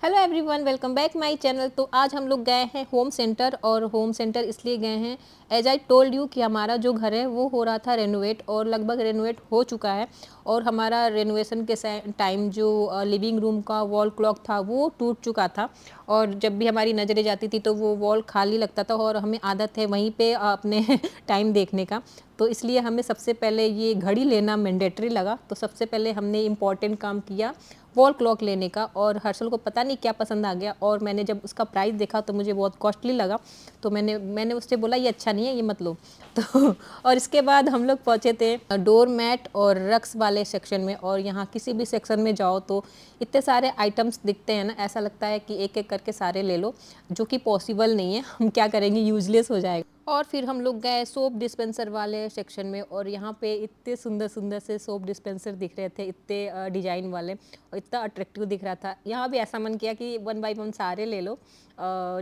Hello everyone, welcome back my channel. तो आज हम लोग गए हैं होम सेंटर, और होम सेंटर इसलिए गए हैं, एज आई टोल्ड यू कि हमारा जो घर है वो हो रहा था रेनोवेट, और लगभग रेनोवेट हो चुका है। और हमारा रेनोवेशन के टाइम जो लिविंग रूम का वॉल क्लॉक था वो टूट चुका था, और जब भी हमारी नज़रें जाती थी तो वो वॉल खाली लगता था, और हमें आदत है वहीं पे अपने टाइम देखने का। तो इसलिए हमें सबसे पहले ये घड़ी लेना मैंडेटरी लगा। तो सबसे पहले हमने इम्पॉर्टेंट काम किया वॉल क्लॉक लेने का, और हर्षल को पता नहीं क्या पसंद आ गया, और मैंने जब उसका प्राइस देखा तो मुझे बहुत कॉस्टली लगा। तो मैंने उससे बोला ये अच्छा नहीं है, ये मत लो। तो और इसके बाद हम लोग पहुँचे थे डोर मैट और रक्स वाले सेक्शन में। और यहाँ किसी भी सेक्शन में जाओ तो इतने सारे आइटम्स दिखते हैं ना, ऐसा लगता है कि एक एक करके सारे ले लो, जो कि पॉसिबल नहीं है। हम क्या करेंगे, यूजलेस हो जाएगा। और फिर हम लोग गए सोप डिस्पेंसर वाले सेक्शन में, और यहाँ पे इतने सुंदर सुंदर से सोप डिस्पेंसर दिख रहे थे, इतने डिजाइन वाले, और इतना अट्रैक्टिव दिख रहा था। यहाँ भी ऐसा मन किया कि 1 बाय 1 सारे ले लो।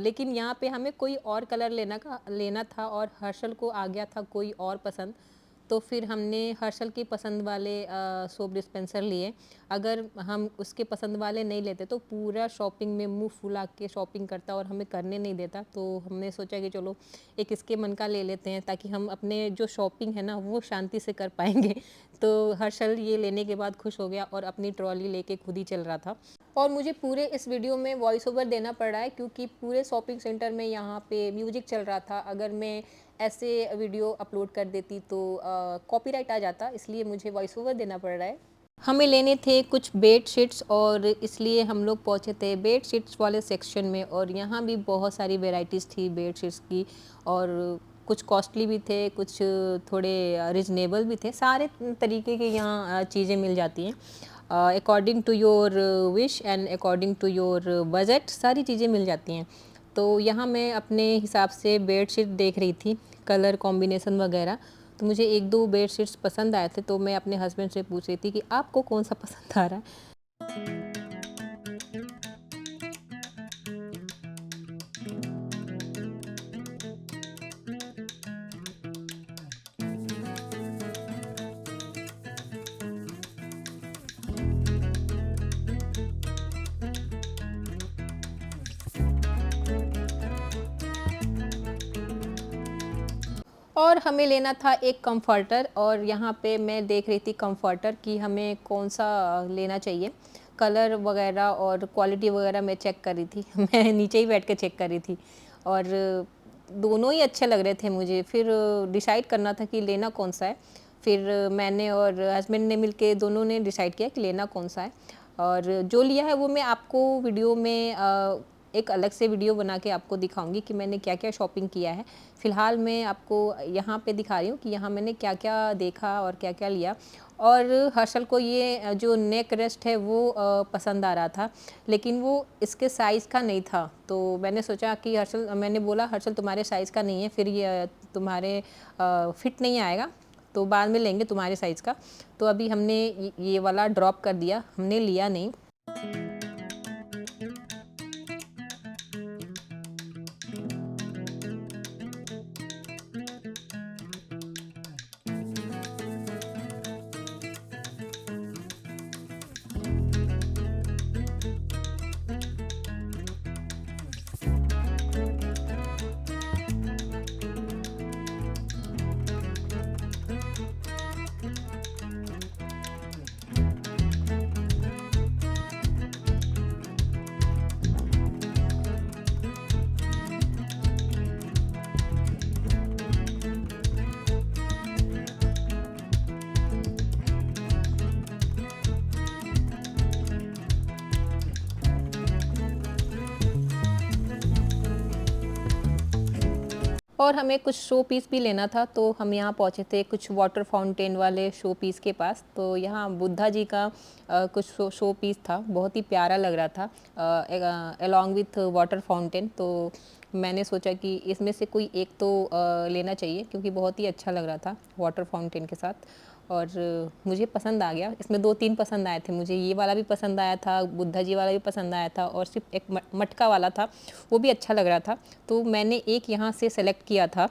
लेकिन यहाँ पे हमें कोई और कलर लेना था, और हर्षल को आ गया था कोई और पसंद। तो फिर हमने हर्षल की पसंद वाले सोप डिस्पेंसर लिए। अगर हम उसके पसंद वाले नहीं लेते तो पूरा शॉपिंग में मुंह फुला के शॉपिंग करता और हमें करने नहीं देता। तो हमने सोचा कि चलो एक इसके मन का ले लेते हैं, ताकि हम अपने जो शॉपिंग है ना वो शांति से कर पाएंगे। तो हर्षल ये लेने के बाद खुश हो गया और अपनी ट्रॉली लेके खुद ही चल रहा था। और मुझे पूरे इस वीडियो में वॉइस ओवर देना पड़ रहा है, क्योंकि पूरे शॉपिंग सेंटर में यहाँ पे म्यूज़िक चल रहा था। अगर मैं ऐसे वीडियो अपलोड कर देती तो कॉपीराइट आ जाता, इसलिए मुझे वॉइस ओवर देना पड़ रहा है। हमें लेने थे कुछ बेड शीट्स, और इसलिए हम लोग पहुँचे थे बेड शीट्स वाले सेक्शन में। और यहाँ भी बहुत सारी वेराइटीज़ थी बेड शीट्स की, और कुछ कॉस्टली भी थे, कुछ थोड़े रिजनेबल भी थे। सारे तरीके के यहाँ चीज़ें मिल जाती हैं, according to your wish and according to your budget, सारी चीज़ें मिल जाती हैं। तो यहाँ मैं अपने हिसाब से बेडशीट देख रही थी, कलर कॉम्बिनेशन वगैरह। तो मुझे एक दो बेडशीट्स पसंद आए थे, तो मैं अपने हस्बैंड से पूछ रही थी कि आपको कौन सा पसंद आ रहा है। और हमें लेना था एक कंफर्टर, और यहाँ पे मैं देख रही थी कंफर्टर कि हमें कौन सा लेना चाहिए। कलर वगैरह और क्वालिटी वगैरह मैं चेक कर रही थी। मैं नीचे ही बैठ के चेक कर रही थी, और दोनों ही अच्छे लग रहे थे मुझे। फिर डिसाइड करना था कि लेना कौन सा है। फिर मैंने और हस्बैंड ने मिलके दोनों ने डिसाइड किया कि लेना कौन सा है। और जो लिया है वो मैं आपको वीडियो में एक अलग से वीडियो बना के आपको दिखाऊंगी कि मैंने क्या क्या शॉपिंग किया है। फ़िलहाल मैं आपको यहाँ पे दिखा रही हूँ कि यहाँ मैंने क्या क्या देखा और क्या क्या लिया। और हर्षल को ये जो नेक रेस्ट है वो पसंद आ रहा था, लेकिन वो इसके साइज़ का नहीं था। तो मैंने सोचा कि मैंने बोला हर्षल तुम्हारे साइज़ का नहीं है, फिर ये तुम्हारे फिट नहीं आएगा, तो बाद में लेंगे तुम्हारे साइज़ का। तो अभी हमने ये वाला ड्रॉप कर दिया, हमने लिया नहीं। और हमें कुछ शो पीस भी लेना था, तो हम यहाँ पहुँचे थे कुछ वाटर फाउंटेन वाले शो पीस के पास। तो यहाँ बुद्धा जी का कुछ शो पीस था, बहुत ही प्यारा लग रहा था, अलॉन्ग विथ वाटर फाउंटेन। तो मैंने सोचा कि इसमें से कोई एक तो लेना चाहिए, क्योंकि बहुत ही अच्छा लग रहा था वाटर फाउंटेन के साथ। और मुझे पसंद आ गया। इसमें 2-3 पसंद आए थे मुझे, ये वाला भी पसंद आया था, बुद्धा जी वाला भी पसंद आया था, और सिर्फ एक मटका वाला था, वो भी अच्छा लग रहा था। तो मैंने एक यहाँ से सेलेक्ट किया था।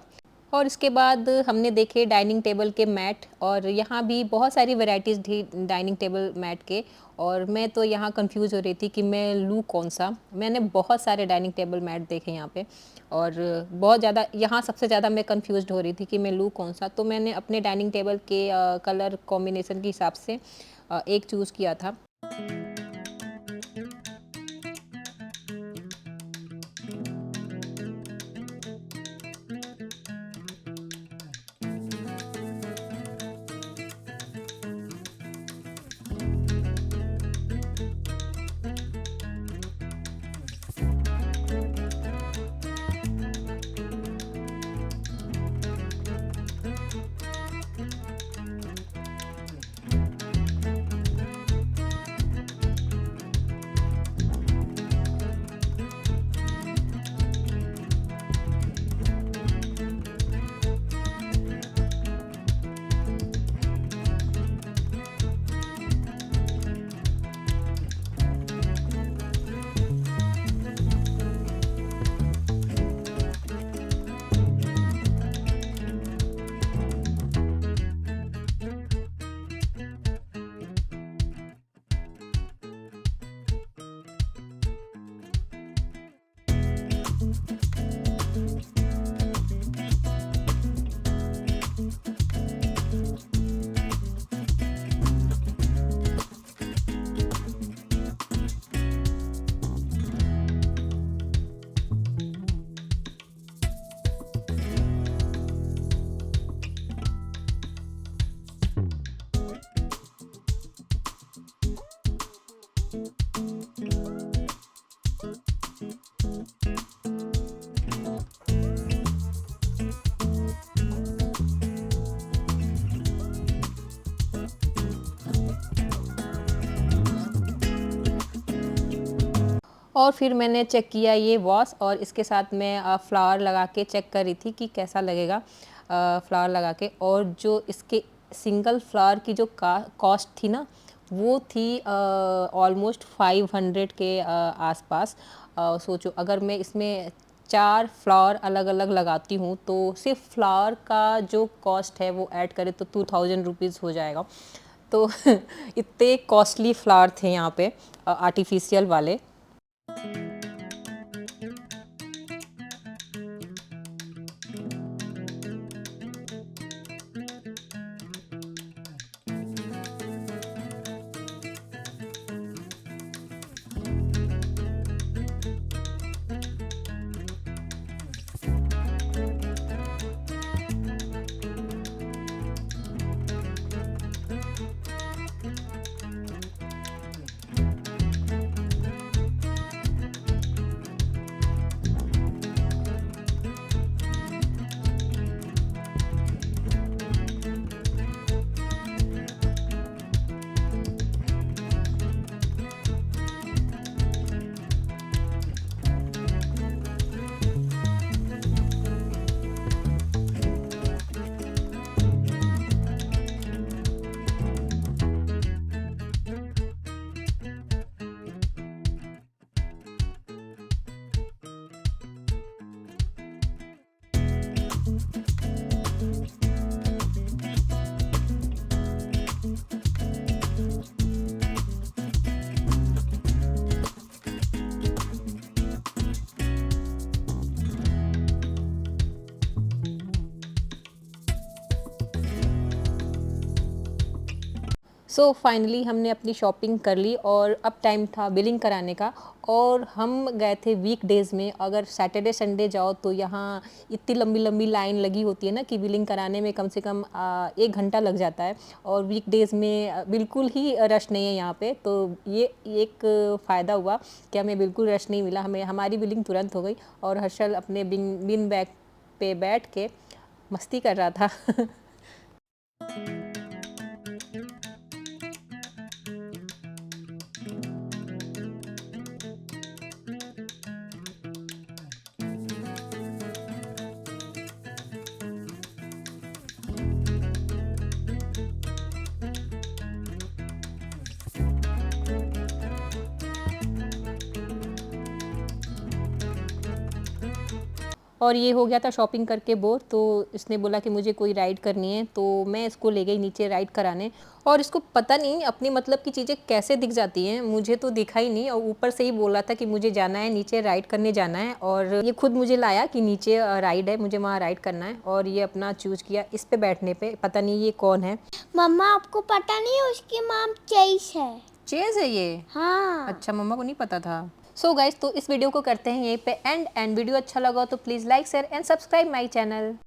और इसके बाद हमने देखे डाइनिंग टेबल के मैट, और यहाँ भी बहुत सारी वैरायटीज़ थी डाइनिंग टेबल मैट के। और मैं तो यहाँ कंफ्यूज हो रही थी कि मैं लूँ कौन सा। मैंने बहुत सारे डाइनिंग टेबल मैट देखे यहाँ पे, और बहुत ज़्यादा यहाँ सबसे ज़्यादा मैं कंफ्यूज हो रही थी कि मैं लूँ कौन सा। तो मैंने अपने डाइनिंग टेबल के कलर कॉम्बिनेशन के हिसाब से एक चूज़ किया था। और फिर मैंने चेक किया ये वॉश, और इसके साथ मैं फ्लावर लगा के चेक कर रही थी कि कैसा लगेगा फ्लावर लगा के। और जो इसके सिंगल फ्लावर की जो कॉस्ट थी ना, वो थी ऑलमोस्ट 500 के आसपास। सोचो अगर मैं इसमें 4 फ्लावर अलग अलग लगाती हूँ तो सिर्फ फ्लावर का जो कॉस्ट है वो ऐड करें तो 2000 रुपीज़ हो जाएगा। तो इतने कॉस्टली फ्लावर थे यहाँ पे आर्टिफिशियल वाले। सो फाइनली हमने अपनी शॉपिंग कर ली, और अब टाइम था बिलिंग कराने का। और हम गए थे वीकडेज़ में। अगर सैटरडे संडे जाओ तो यहाँ इतनी लंबी लंबी लाइन लगी होती है ना कि बिलिंग कराने में कम से कम 1 घंटा लग जाता है। और वीकडेज़ में बिल्कुल ही रश नहीं है यहाँ पे। तो ये एक फ़ायदा हुआ कि हमें बिल्कुल रश नहीं मिला, हमारी बिलिंग तुरंत हो गई। और हर्षल अपने बिन बैग पे बैठ के मस्ती कर रहा था। और ये हो गया था शॉपिंग करके बोर, तो इसने बोला कि मुझे कोई राइड करनी है, तो मैं इसको ले गई नीचे राइड कराने। और इसको पता नहीं अपनी मतलब की चीज़ें कैसे दिख जाती हैं, मुझे तो दिखा ही नहीं, और ऊपर से ही बोला था कि मुझे जाना है नीचे राइड करने जाना है, और ये खुद मुझे लाया कि नीचे राइड है, मुझे वहाँ राइड करना है, और ये अपना चूज किया इस पे बैठने पे। पता नहीं ये कौन है। मम्मा आपको पता नहीं है उसकी नाम चेस है। चेज है ये? हाँ। अच्छा, मम्मा को नहीं पता था। सो गाइस, तो इस वीडियो को करते हैं यहीं पे एंड वीडियो अच्छा लगा तो please like share and subscribe my channel.